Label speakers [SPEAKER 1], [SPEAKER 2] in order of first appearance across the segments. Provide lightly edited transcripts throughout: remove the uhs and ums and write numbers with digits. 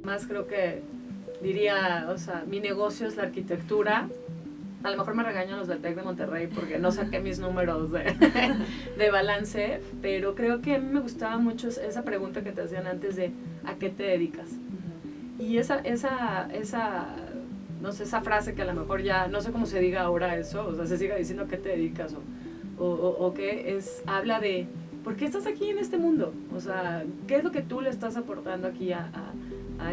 [SPEAKER 1] Más creo que diría, o sea, mi negocio es la arquitectura. A lo mejor me regañan los del TEC de Monterrey porque no saqué mis números de balance, pero creo que a mí me gustaba mucho esa pregunta que te hacían antes de ¿a qué te dedicas? Y esa no sé, esa frase que a lo mejor ya, no sé cómo se diga ahora eso, o sea, se siga diciendo qué te dedicas o qué es, habla de ¿por qué estás aquí en este mundo? O sea, ¿qué es lo que tú le estás aportando aquí a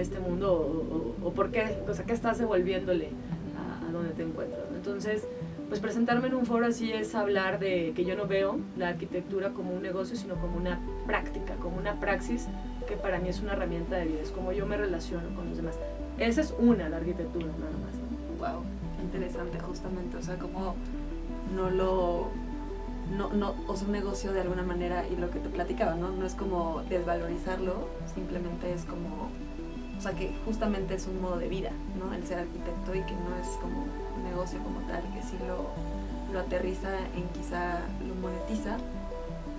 [SPEAKER 1] este mundo o por qué, o sea, qué estás devolviéndole a donde te encuentras? Entonces, pues presentarme en un foro así es hablar de que yo no veo la arquitectura como un negocio, sino como una práctica, como una praxis que para mí es una herramienta de vida, es como yo me relaciono con los demás. Esa es una, la arquitectura, nada más, ¿no?
[SPEAKER 2] Wow, interesante justamente, o sea, como o sea, un negocio de alguna manera, y lo que te platicaba, no es como desvalorizarlo, simplemente es como, o sea, que justamente es un modo de vida, ¿no? El ser arquitecto, y que no es como un negocio como tal, que sí lo aterriza en quizá lo monetiza,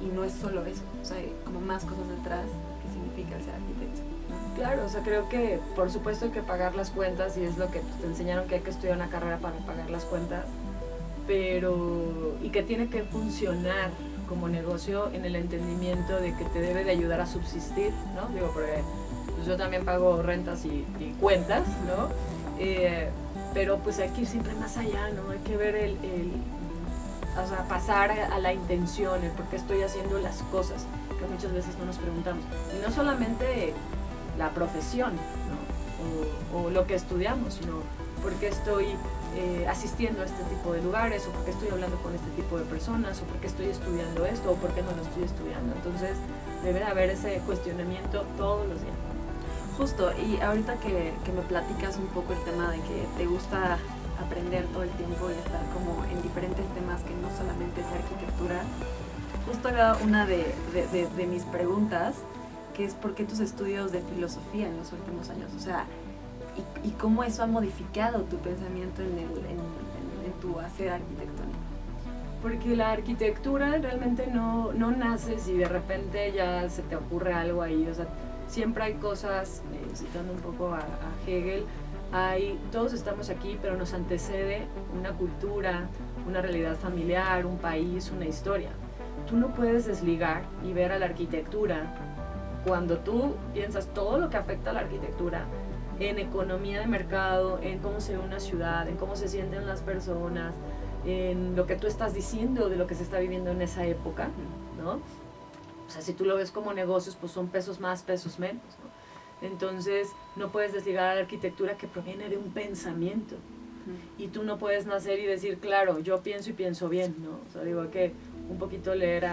[SPEAKER 2] y no es solo eso, o sea, hay como más cosas detrás que significa el ser arquitecto, ¿no?
[SPEAKER 1] Claro, o sea, creo que por supuesto hay que pagar las cuentas y es lo que te enseñaron, que hay que estudiar una carrera para pagar las cuentas, pero y que tiene que funcionar como negocio en el entendimiento de que te debe de ayudar a subsistir, ¿no? Digo, porque pues yo también pago rentas y cuentas, ¿no? Pero pues hay que ir siempre más allá, ¿no? Hay que ver o sea, pasar a la intención, el por qué estoy haciendo las cosas, que muchas veces no nos preguntamos. Y no solamente la profesión, ¿no? o lo que estudiamos, sino por qué estoy asistiendo a este tipo de lugares, o por qué estoy hablando con este tipo de personas, o por qué estoy estudiando esto, o por qué no lo estoy estudiando. Entonces debe de haber ese cuestionamiento todos los días.
[SPEAKER 2] Justo, y ahorita que me platicas un poco el tema de que te gusta aprender todo el tiempo y estar como en diferentes temas que no solamente es arquitectura, justo era una de mis preguntas, que es ¿por qué tus estudios de filosofía en los últimos años? O sea, y cómo eso ha modificado tu pensamiento en tu hacer arquitectónico.
[SPEAKER 1] Porque la arquitectura realmente no nace si de repente ya se te ocurre algo ahí, o sea, siempre hay cosas, citando un poco a Hegel, todos estamos aquí, pero nos antecede una cultura, una realidad familiar, un país, una historia. Tú no puedes desligar y ver a la arquitectura cuando tú piensas todo lo que afecta a la arquitectura en economía de mercado, en cómo se ve una ciudad, en cómo se sienten las personas, en lo que tú estás diciendo de lo que se está viviendo en esa época, ¿no? O sea, si tú lo ves como negocios, pues son pesos más, pesos menos, ¿no? Entonces, no puedes desligar a la arquitectura que proviene de un pensamiento. Y tú no puedes nacer y decir, claro, yo pienso y pienso bien, ¿no? O sea, digo, hay que un poquito leer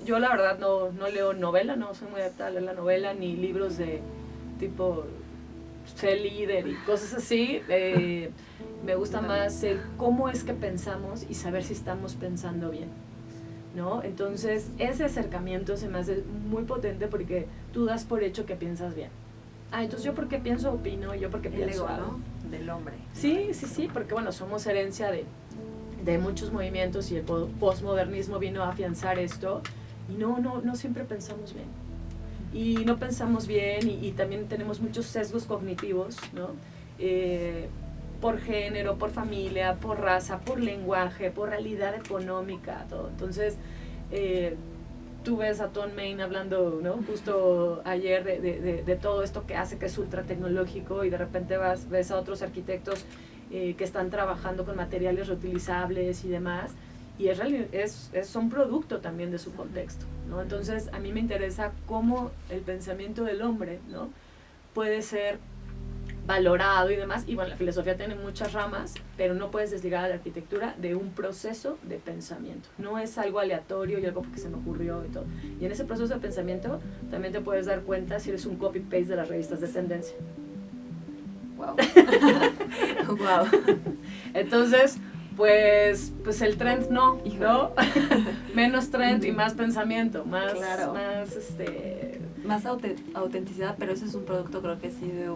[SPEAKER 1] yo la verdad no leo novela, no soy muy adaptada a leer la novela, ni libros de tipo ser líder y cosas así. Me gusta más el cómo es que pensamos y saber si estamos pensando bien, ¿no? Entonces ese acercamiento se me hace muy potente porque tú das por hecho que piensas bien. Entonces yo porque pienso, opino, yo porque pienso
[SPEAKER 2] ego,
[SPEAKER 1] algo,
[SPEAKER 2] ¿no? Del hombre.
[SPEAKER 1] Sí, porque bueno, somos herencia de muchos movimientos y el postmodernismo vino a afianzar esto y no siempre pensamos bien. Y no pensamos bien y también tenemos muchos sesgos cognitivos, ¿no? Por género, por familia, por raza, por lenguaje, por realidad económica, todo. Entonces, tú ves a Tom Main hablando, ¿no? Justo ayer de todo esto que hace, que es ultra tecnológico, y de repente ves a otros arquitectos que están trabajando con materiales reutilizables y demás, y son producto también de su contexto, ¿no? Entonces a mí me interesa cómo el pensamiento del hombre, ¿no? puede ser valorado y demás, y bueno, la filosofía tiene muchas ramas, pero no puedes desligar a la arquitectura de un proceso de pensamiento, no es algo aleatorio y algo porque se me ocurrió y todo, y en ese proceso de pensamiento también te puedes dar cuenta si eres un copy-paste de las revistas de tendencia.
[SPEAKER 2] Wow.
[SPEAKER 1] Wow. Entonces, pues el trend no, ¿no? Menos trend y más pensamiento, más,
[SPEAKER 2] claro.
[SPEAKER 1] más
[SPEAKER 2] autenticidad, pero eso es un producto, creo que sí, de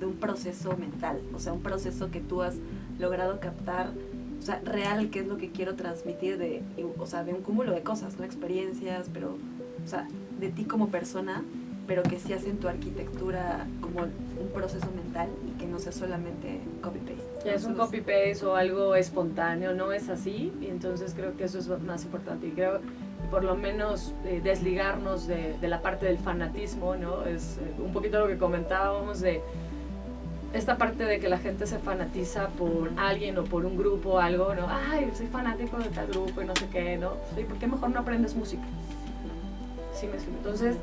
[SPEAKER 2] un proceso mental, o sea, un proceso que tú has logrado captar, o sea, real, qué es lo que quiero transmitir o sea, de un cúmulo de cosas, ¿no? Experiencias, pero, o sea, de ti como persona, pero que sí hacen tu arquitectura como un proceso mental y que no sea solamente copy-paste.
[SPEAKER 1] Ya es un copy-paste o algo espontáneo, no es así, y entonces creo que eso es más importante. Y creo por lo menos desligarnos de la parte del fanatismo, ¿no? Es un poquito lo que comentábamos de esta parte de que la gente se fanatiza por alguien o por un grupo o algo, ¿no? Ay, soy fanático de tal grupo y no sé qué, ¿no? ¿Y por qué mejor no aprendes música? Sí, me explico. Entonces,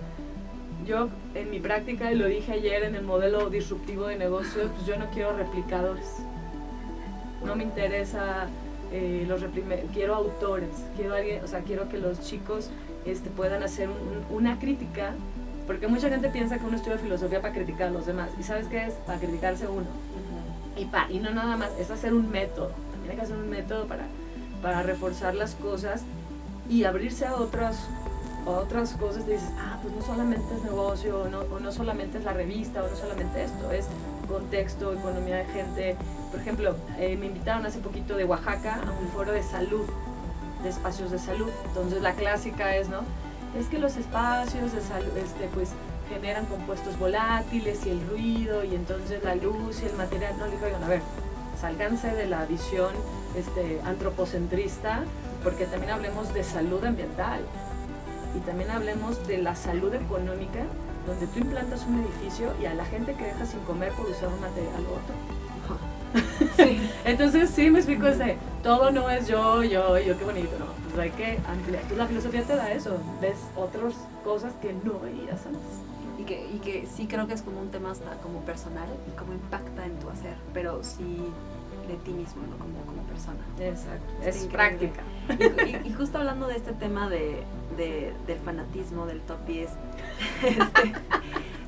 [SPEAKER 1] yo en mi práctica, y lo dije ayer en el modelo disruptivo de negocios, pues yo no quiero replicadores. No me interesa quiero autores, quiero alguien, o sea, quiero que los chicos puedan hacer una crítica, porque mucha gente piensa que uno estudia filosofía para criticar a los demás, y ¿sabes qué es? Para criticarse uno. Y no nada más, es hacer un método, también hay que hacer un método para reforzar las cosas y abrirse a otras cosas. Te dices, pues no solamente es negocio, o no solamente es la revista, o no solamente esto, es contexto, economía de gente. Por ejemplo, me invitaron hace poquito de Oaxaca a un foro de salud, de espacios de salud. Entonces la clásica es, ¿no? Es que los espacios de salud pues generan compuestos volátiles y el ruido y entonces la luz y el material. No, le digo, oigan, a ver, sálganse de la visión antropocentrista, porque también hablemos de salud ambiental y también hablemos de la salud económica, donde tú implantas un edificio y a la gente que deja sin comer por usar un material u otro. Sí. Entonces sí, me explico, todo no es yo, qué bonito, no, pues hay que ampliar. Pues la filosofía te da eso, ves otras cosas que no veías antes.
[SPEAKER 2] Y que sí creo que es como un tema hasta como personal y como impacta en tu hacer, pero sí de ti mismo, ¿no? Como persona.
[SPEAKER 1] Exacto, es práctica.
[SPEAKER 2] Y justo hablando de este tema del fanatismo, del top 10,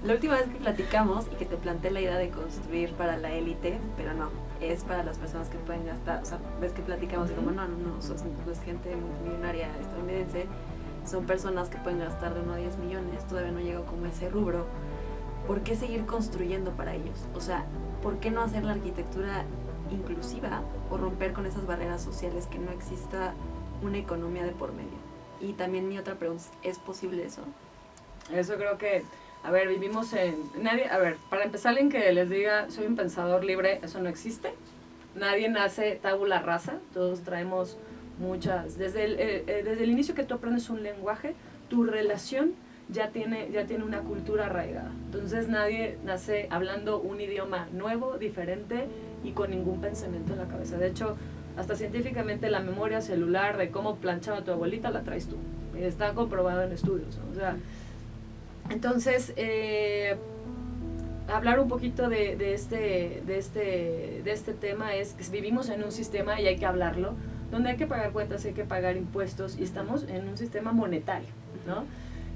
[SPEAKER 2] la última vez que platicamos y que te planteé la idea de construir para la élite, pero no, es para las personas que pueden gastar, o sea, ves que platicamos y como no, es gente multimillonaria estadounidense, son personas que pueden gastar de 1 a 10 millones, todavía no llego como ese rubro. ¿Por qué seguir construyendo para ellos? O sea, ¿por qué no hacer la arquitectura inclusiva o romper con esas barreras sociales, que no exista una economía de por medio? Y también mi otra pregunta, ¿es posible eso?
[SPEAKER 1] Eso creo que, vivimos para empezar, alguien que les diga soy un pensador libre, eso no existe. Nadie nace tabula rasa, todos traemos muchas, desde el inicio que tú aprendes un lenguaje, tu relación ya tiene una cultura arraigada. Entonces nadie nace hablando un idioma nuevo, diferente y con ningún pensamiento en la cabeza. De hecho, hasta científicamente la memoria celular de cómo planchaba tu abuelita la traes tú. Está comprobado en estudios, ¿no? O sea, entonces, hablar un poquito de este tema es que vivimos en un sistema, y hay que hablarlo, donde hay que pagar cuentas, hay que pagar impuestos, y estamos en un sistema monetario, ¿no?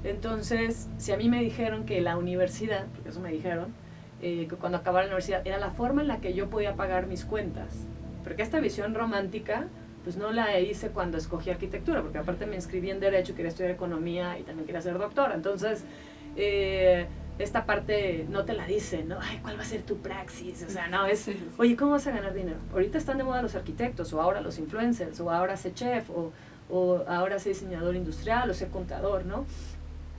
[SPEAKER 1] Entonces, si a mí me dijeron que la universidad, porque eso me dijeron, que cuando acababa la universidad era la forma en la que yo podía pagar mis cuentas, porque esta visión romántica pues no la hice cuando escogí arquitectura, porque aparte me inscribí en Derecho, quería estudiar Economía y también quería ser doctora. Entonces, esta parte no te la dicen, ¿no? Ay, ¿cuál va a ser tu praxis? O sea, no, es, oye, ¿cómo vas a ganar dinero? Ahorita están de moda los arquitectos, o ahora los influencers, o ahora sé chef, o ahora sé diseñador industrial, o sé contador, ¿no?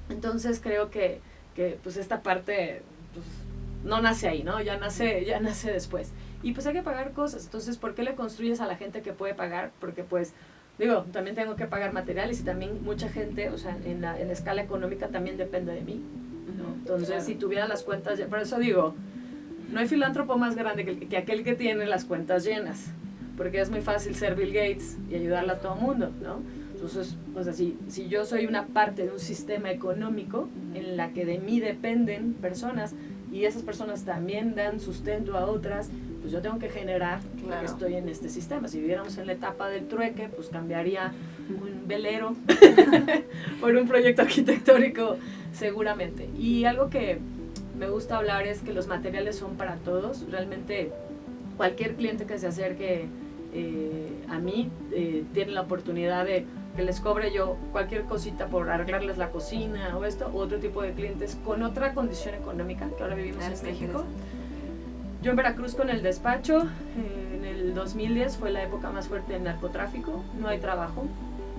[SPEAKER 1] Entonces creo que pues esta parte pues, no nace ahí, ¿no? Ya nace después. Y pues hay que pagar cosas. Entonces, ¿por qué le construyes a la gente que puede pagar? Porque pues, digo, también tengo que pagar materiales, y también mucha gente, o sea, en la escala económica también depende de mí, ¿no? Entonces, claro, si tuviera las cuentas, por eso digo, no hay filántropo más grande que aquel que tiene las cuentas llenas, porque es muy fácil ser Bill Gates y ayudarle a todo el mundo, ¿no? Entonces, pues así, si yo soy una parte de un sistema económico en la que de mí dependen personas, y esas personas también dan sustento a otras, pues yo tengo que generar, claro, porque estoy en este sistema. Si viviéramos en la etapa del trueque, pues cambiaría un velero por un proyecto arquitectónico seguramente. Y algo que me gusta hablar es que los materiales son para todos. Realmente cualquier cliente que se acerque a mí tiene la oportunidad de que les cobre yo cualquier cosita por arreglarles la cocina o esto, u otro tipo de clientes con otra condición económica, que ahora vivimos en México. Yo en Veracruz con el despacho, en el 2010 fue la época más fuerte del narcotráfico, no hay trabajo,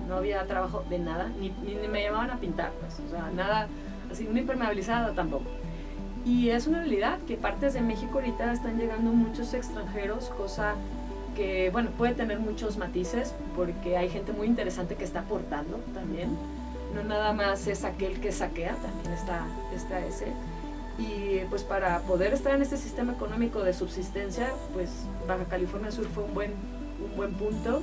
[SPEAKER 1] no había trabajo de nada, ni me llamaban a pintar, pues, o sea, nada, así, una impermeabilizada tampoco. Y es una realidad que partes de México ahorita están llegando muchos extranjeros, cosa que, bueno, puede tener muchos matices, porque hay gente muy interesante que está aportando también. No nada más es aquel que saquea, también está ese. Y pues para poder estar en este sistema económico de subsistencia, pues Baja California Sur fue un buen punto,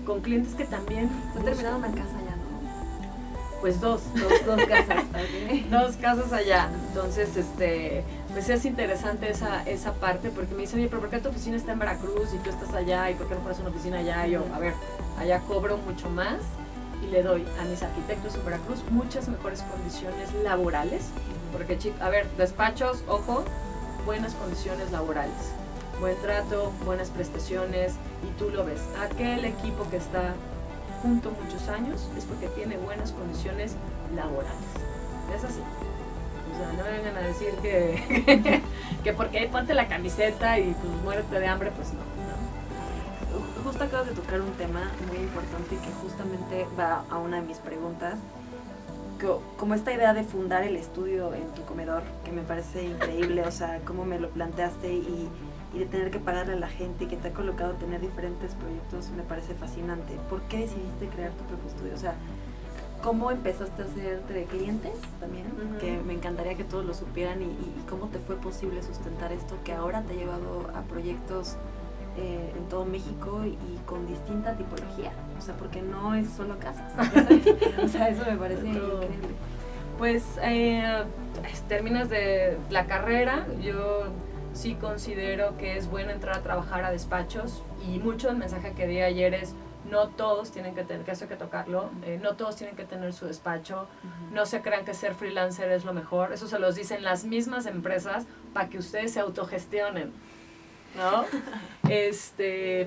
[SPEAKER 1] con clientes que también...
[SPEAKER 2] ¿Estás terminando una casa ya, no?
[SPEAKER 1] Pues dos casas, okay. 2 casas allá. Entonces, pues es interesante esa parte, porque me dicen, oye, pero ¿por qué tu oficina está en Veracruz y tú estás allá? ¿Y por qué no pones una oficina allá? Y yo, a ver, allá cobro mucho más y le doy a mis arquitectos en Veracruz muchas mejores condiciones laborales, porque, a ver, despachos, ojo, buenas condiciones laborales, buen trato, buenas prestaciones, y tú lo ves, aquel equipo que está junto muchos años es porque tiene buenas condiciones laborales, es así. O sea, no vengan a decir que porque ponte la camiseta y pues muérete de hambre, pues no.
[SPEAKER 2] Justo acabas de tocar un tema muy importante y que justamente va a una de mis preguntas, como esta idea de fundar el estudio en tu comedor, que me parece increíble, o sea, cómo me lo planteaste y de tener que pagarle a la gente y que te ha colocado a tener diferentes proyectos, me parece fascinante. ¿Por qué decidiste crear tu propio estudio? O sea, ¿cómo empezaste a hacerte de clientes también? Uh-huh. Que me encantaría que todos lo supieran y cómo te fue posible sustentar esto que ahora te ha llevado a proyectos en todo México y con distinta tipología, o sea, porque no es solo casas, ¿sabes? O sea, eso me parece increíble.
[SPEAKER 1] Pues terminas de la carrera, yo sí considero que es bueno entrar a trabajar a despachos, y mucho el mensaje que di ayer es: no todos tienen que tener, que eso hay que tocarlo, no todos tienen que tener su despacho, no se crean que ser freelancer es lo mejor, eso se los dicen las mismas empresas para que ustedes se autogestionen, ¿no?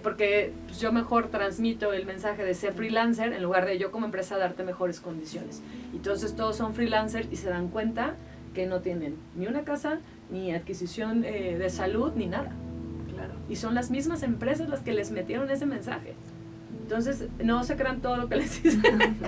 [SPEAKER 1] Porque pues, yo mejor transmito el mensaje de ser freelancer en lugar de yo como empresa darte mejores condiciones. Entonces todos son freelancers y se dan cuenta que no tienen ni una casa, ni adquisición de salud, ni nada.
[SPEAKER 2] Claro.
[SPEAKER 1] Y son las mismas empresas las que les metieron ese mensaje. Entonces no se crean todo lo que les dicen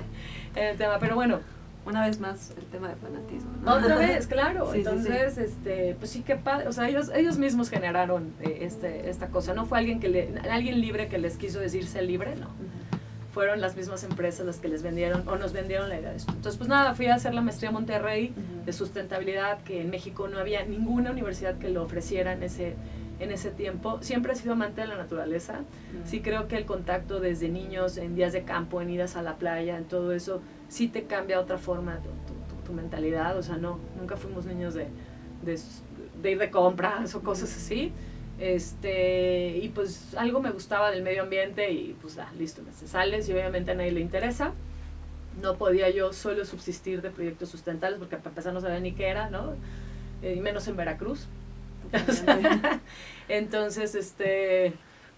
[SPEAKER 1] en el tema, pero bueno.
[SPEAKER 2] Una vez más, el tema de fanatismo, ¿no?
[SPEAKER 1] Otra vez, claro.
[SPEAKER 2] Sí,
[SPEAKER 1] entonces,
[SPEAKER 2] sí.
[SPEAKER 1] Pues sí, qué padre. O sea, ellos mismos generaron esta cosa. No fue alguien libre que les quiso decir sé libre, no. Uh-huh. Fueron las mismas empresas las que les vendieron o nos vendieron la idea de esto. Entonces, pues nada, fui a hacer la maestría a Monterrey de sustentabilidad, que en México no había ninguna universidad que lo ofreciera en ese tiempo. Siempre he sido amante de la naturaleza. Sí creo que el contacto desde niños, en días de campo, en idas a la playa, en todo eso, sí te cambia de otra forma tu mentalidad. O sea, nunca fuimos niños de ir de compras o cosas así. Y pues algo me gustaba del medio ambiente y pues listo, sales y obviamente a nadie le interesa. No podía yo solo subsistir de proyectos sustentables porque para empezar no sabía ni qué era, ¿no? Y menos en Veracruz. Entonces,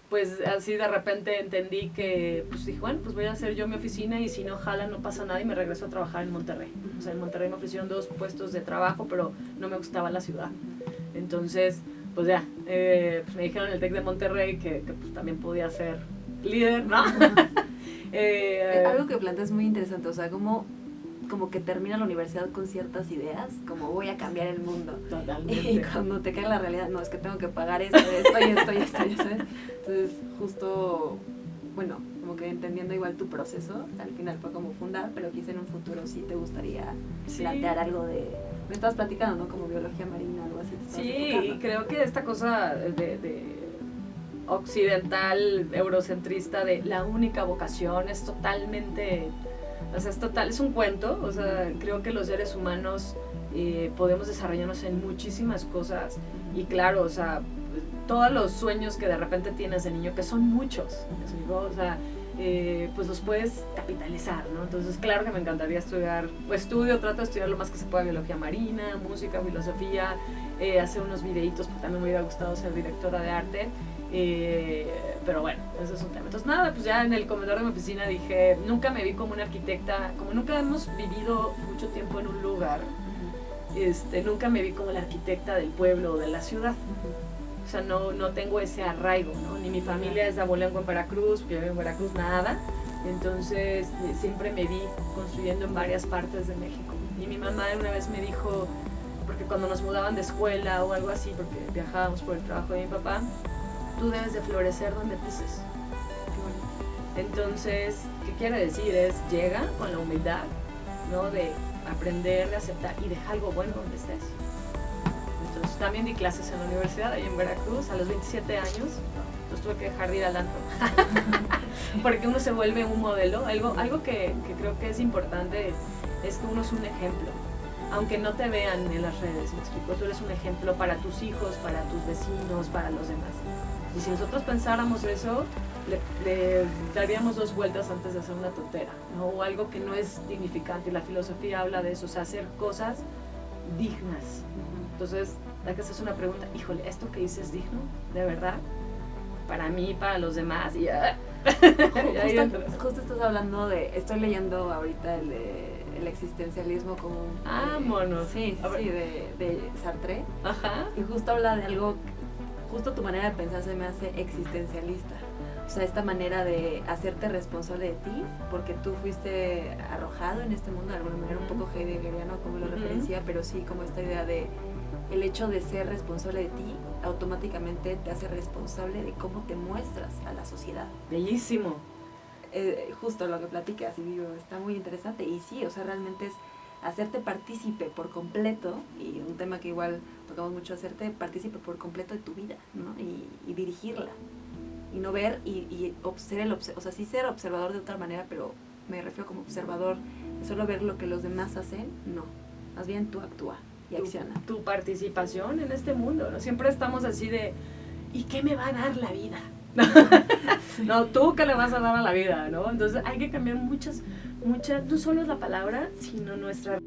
[SPEAKER 1] pues así de repente entendí que, pues dije, bueno, pues voy a hacer yo mi oficina y si no jala no pasa nada, y me regreso a trabajar en Monterrey. O sea, en Monterrey me ofrecieron 2 puestos de trabajo, pero no me gustaba la ciudad. Entonces, pues ya, pues me dijeron en el TEC de Monterrey que pues también podía ser líder, ¿no?
[SPEAKER 2] Algo que planteas es muy interesante, o sea, como que termina la universidad con ciertas ideas, como voy a cambiar el mundo.
[SPEAKER 1] Totalmente.
[SPEAKER 2] Y cuando te cae la realidad, no, es que tengo que pagar esto, ¿sabes? Entonces, justo, bueno, como que entendiendo igual tu proceso, al final fue como fundar, pero quizá en un futuro sí te gustaría plantear algo de... Me estabas platicando, ¿no? Como biología marina, algo así.
[SPEAKER 1] Sí, y creo que esta cosa de occidental, eurocentrista, de la única vocación es totalmente... O sea, es un cuento. O sea, creo que los seres humanos podemos desarrollarnos en muchísimas cosas. Y claro, o sea, todos los sueños que de repente tienes de niño, que son muchos, o sea, pues los puedes capitalizar, ¿no? Entonces, claro que me encantaría estudiar, trato de estudiar lo más que se pueda, biología marina, música, filosofía, hacer unos videitos, porque también me hubiera gustado ser directora de arte. Pero bueno, eso es un tema. Entonces nada, pues ya en el comedor de mi oficina dije, nunca me vi como una arquitecta, como nunca hemos vivido mucho tiempo en un lugar, nunca me vi como la arquitecta del pueblo o de la ciudad. O sea, no tengo ese arraigo, ¿no? Ni mi familia es de Abolengo en Veracruz, porque yo vivo en Veracruz, nada. Entonces siempre me vi construyendo en varias partes de México. Y mi mamá una vez me dijo, porque cuando nos mudaban de escuela o algo así, porque viajábamos por el trabajo de mi papá, tú debes de florecer donde pises. Entonces, ¿qué quiere decir? Llega con la humildad, ¿no? De aprender, de aceptar y deja algo bueno donde estés. Entonces, también di clases en la universidad, ahí en Veracruz, a los 27 años. Entonces tuve que dejar de ir al antro. Porque uno se vuelve un modelo. Algo que creo que es importante es que uno es un ejemplo. Aunque no te vean en las redes, ¿me explico? Tú eres un ejemplo para tus hijos, para tus vecinos, para los demás. Y si nosotros pensáramos eso, le daríamos 2 vueltas antes de hacer una tontera, ¿no? O algo que no es dignificante. Y la filosofía habla de eso, o sea, hacer cosas dignas. Entonces, hay que hacerse una pregunta, híjole, ¿esto que hice es digno? ¿De verdad? Para mí, para los demás, y
[SPEAKER 2] justo estás hablando de, estoy leyendo ahorita el existencialismo como
[SPEAKER 1] mono.
[SPEAKER 2] Sí, de Sartre.
[SPEAKER 1] Ajá.
[SPEAKER 2] Y justo habla de algo, justo tu manera de pensar se me hace existencialista. O sea, esta manera de hacerte responsable de ti, porque tú fuiste arrojado en este mundo de alguna manera, un poco heideggeriano como lo referencia, pero sí como esta idea de el hecho de ser responsable de ti automáticamente te hace responsable de cómo te muestras a la sociedad.
[SPEAKER 1] Bellísimo.
[SPEAKER 2] Justo lo que platicas, y digo, está muy interesante. Y sí, o sea, realmente es hacerte partícipe por completo, y un tema que igual tocamos mucho, hacerte partícipe por completo de tu vida, ¿no? Y dirigirla. Y no ver o sea, sí ser observador de otra manera, pero me refiero como observador, solo ver lo que los demás hacen, no. Más bien tú actúa y acciona.
[SPEAKER 1] Tu participación en este mundo, ¿no? Siempre estamos así de, ¿y qué me va a dar la vida? No, tú qué le vas a dar a la vida, ¿no? Entonces hay que cambiar muchas, no solo es la palabra, sino nuestra